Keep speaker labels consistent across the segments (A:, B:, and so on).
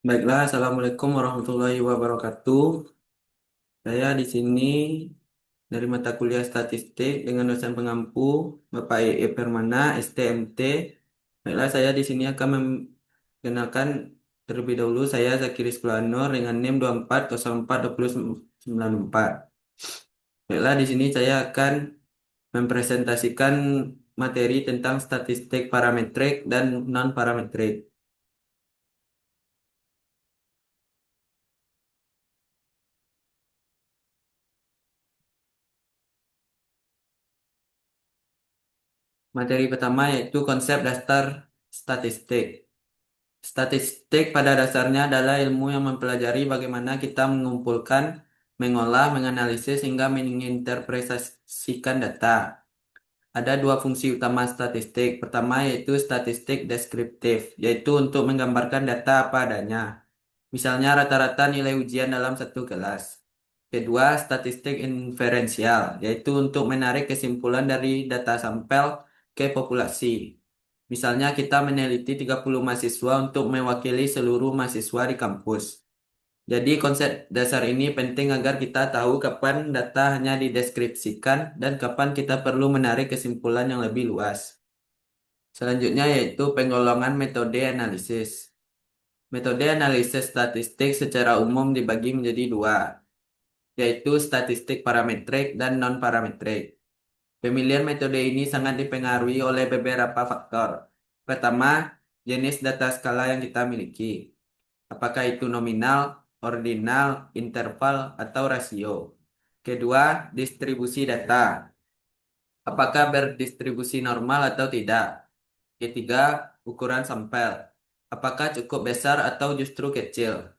A: Baiklah, Assalamualaikum warahmatullahi wabarakatuh. Saya di sini dari mata kuliah Statistik dengan dosen pengampu Bapak E.E. Permana, STMT. Baiklah, saya di sini akan memperkenalkan terlebih dahulu saya Zakiris Kulanur dengan NIM 24042094. Baiklah, di sini saya akan mempresentasikan materi tentang statistik parametrik dan non-parametrik. Materi pertama yaitu konsep dasar statistik. Statistik pada dasarnya adalah ilmu yang mempelajari bagaimana kita mengumpulkan, mengolah, menganalisis, hingga menginterpretasikan data. Ada dua fungsi utama statistik. Pertama yaitu statistik deskriptif, yaitu untuk menggambarkan data apa adanya. Misalnya rata-rata nilai ujian dalam satu kelas. Kedua, statistik inferensial, yaitu untuk menarik kesimpulan dari data sampel ke populasi. Misalnya kita meneliti 30 mahasiswa untuk mewakili seluruh mahasiswa di kampus. Jadi konsep dasar ini penting agar kita tahu kapan data hanya dideskripsikan dan kapan kita perlu menarik kesimpulan yang lebih luas. Selanjutnya yaitu penggolongan metode analisis. Metode analisis statistik secara umum dibagi menjadi dua, yaitu statistik parametrik dan non-parametrik. Pemilihan metode ini sangat dipengaruhi oleh beberapa faktor. Pertama, jenis data skala yang kita miliki. Apakah itu nominal, ordinal, interval, atau rasio. Kedua, distribusi data. Apakah berdistribusi normal atau tidak. Ketiga, ukuran sampel. Apakah cukup besar atau justru kecil.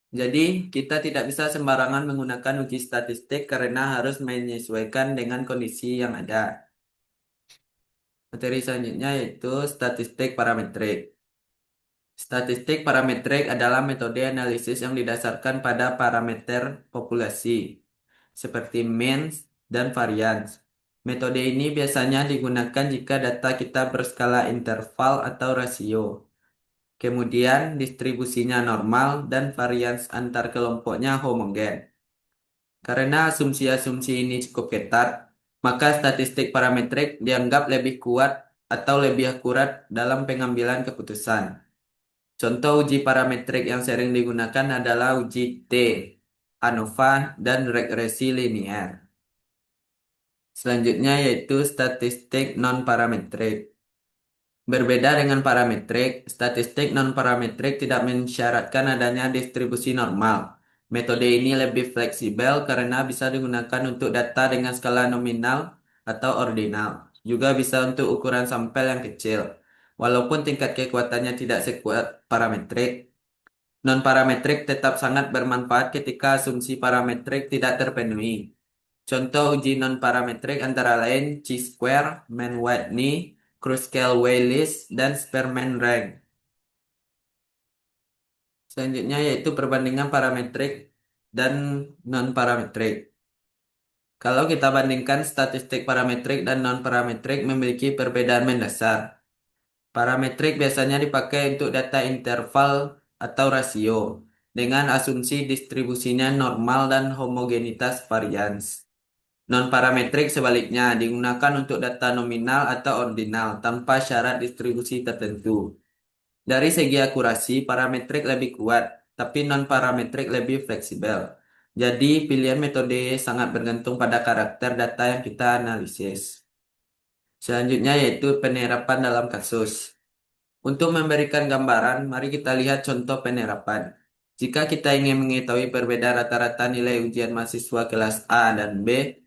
A: Jadi, kita tidak bisa sembarangan menggunakan uji statistik karena harus menyesuaikan dengan kondisi yang ada. Materi selanjutnya yaitu statistik parametrik. Statistik parametrik adalah metode analisis yang didasarkan pada parameter populasi, seperti means dan variance. Metode ini biasanya digunakan jika data kita berskala interval atau rasio. Kemudian distribusinya normal dan varians antar kelompoknya homogen. Karena asumsi-asumsi ini cukup ketat, maka statistik parametrik dianggap lebih kuat atau lebih akurat dalam pengambilan keputusan. Contoh uji parametrik yang sering digunakan adalah uji T, ANOVA, dan regresi linier. Selanjutnya yaitu statistik non-parametrik. Berbeda dengan parametrik, statistik non-parametrik tidak mensyaratkan adanya distribusi normal. Metode ini lebih fleksibel karena bisa digunakan untuk data dengan skala nominal atau ordinal. Juga bisa untuk ukuran sampel yang kecil. Walaupun tingkat kekuatannya tidak sekuat parametrik, non-parametrik tetap sangat bermanfaat ketika asumsi parametrik tidak terpenuhi. Contoh uji non-parametrik antara lain chi-square, Mann-Whitney, Kruskal-Wallis, dan Spearman-Rank. Selanjutnya yaitu perbandingan parametrik dan non-parametrik. Kalau kita bandingkan statistik parametrik dan non-parametrik memiliki perbedaan mendasar. Parametrik biasanya dipakai untuk data interval atau rasio dengan asumsi distribusinya normal dan homogenitas varians. Non-parametrik sebaliknya digunakan untuk data nominal atau ordinal tanpa syarat distribusi tertentu. Dari segi akurasi, parametrik lebih kuat, tapi non-parametrik lebih fleksibel. Jadi, pilihan metode sangat bergantung pada karakter data yang kita analisis. Selanjutnya yaitu penerapan dalam kasus. Untuk memberikan gambaran, mari kita lihat contoh penerapan. Jika kita ingin mengetahui perbedaan rata-rata nilai ujian mahasiswa kelas A dan B,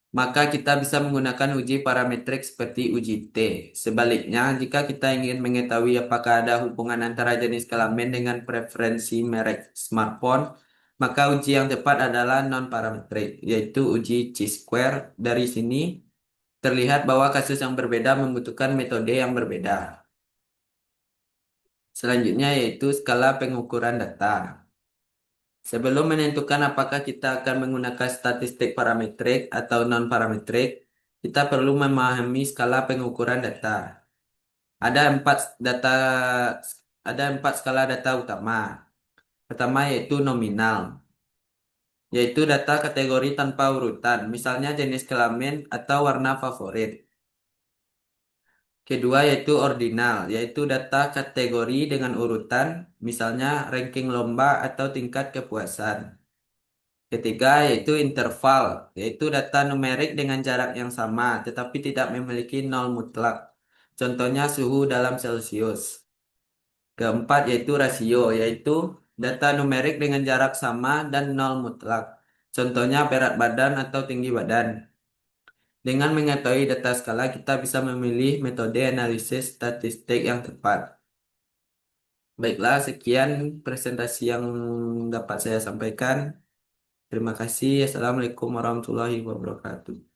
A: maka kita bisa menggunakan uji parametrik seperti uji T. Sebaliknya, jika kita ingin mengetahui apakah ada hubungan antara jenis kelamin dengan preferensi merek smartphone, maka uji yang tepat adalah non-parametrik, yaitu uji chi-square. Dari sini, terlihat bahwa kasus yang berbeda membutuhkan metode yang berbeda. Selanjutnya yaitu skala pengukuran data. Sebelum menentukan apakah kita akan menggunakan statistik parametrik atau non-parametrik, kita perlu memahami skala pengukuran data. Ada empat data, ada empat skala data utama. Pertama yaitu nominal, yaitu data kategori tanpa urutan, misalnya jenis kelamin atau warna favorit. Kedua yaitu ordinal, yaitu data kategori dengan urutan, misalnya ranking lomba atau tingkat kepuasan. Ketiga yaitu interval, yaitu data numerik dengan jarak yang sama, tetapi tidak memiliki nol mutlak. Contohnya suhu dalam Celcius. Keempat yaitu rasio, yaitu data numerik dengan jarak sama dan nol mutlak. Contohnya berat badan atau tinggi badan. Dengan mengetahui data skala, kita bisa memilih metode analisis statistik yang tepat. Baiklah, sekian presentasi yang dapat saya sampaikan. Terima kasih. Assalamualaikum warahmatullahi wabarakatuh.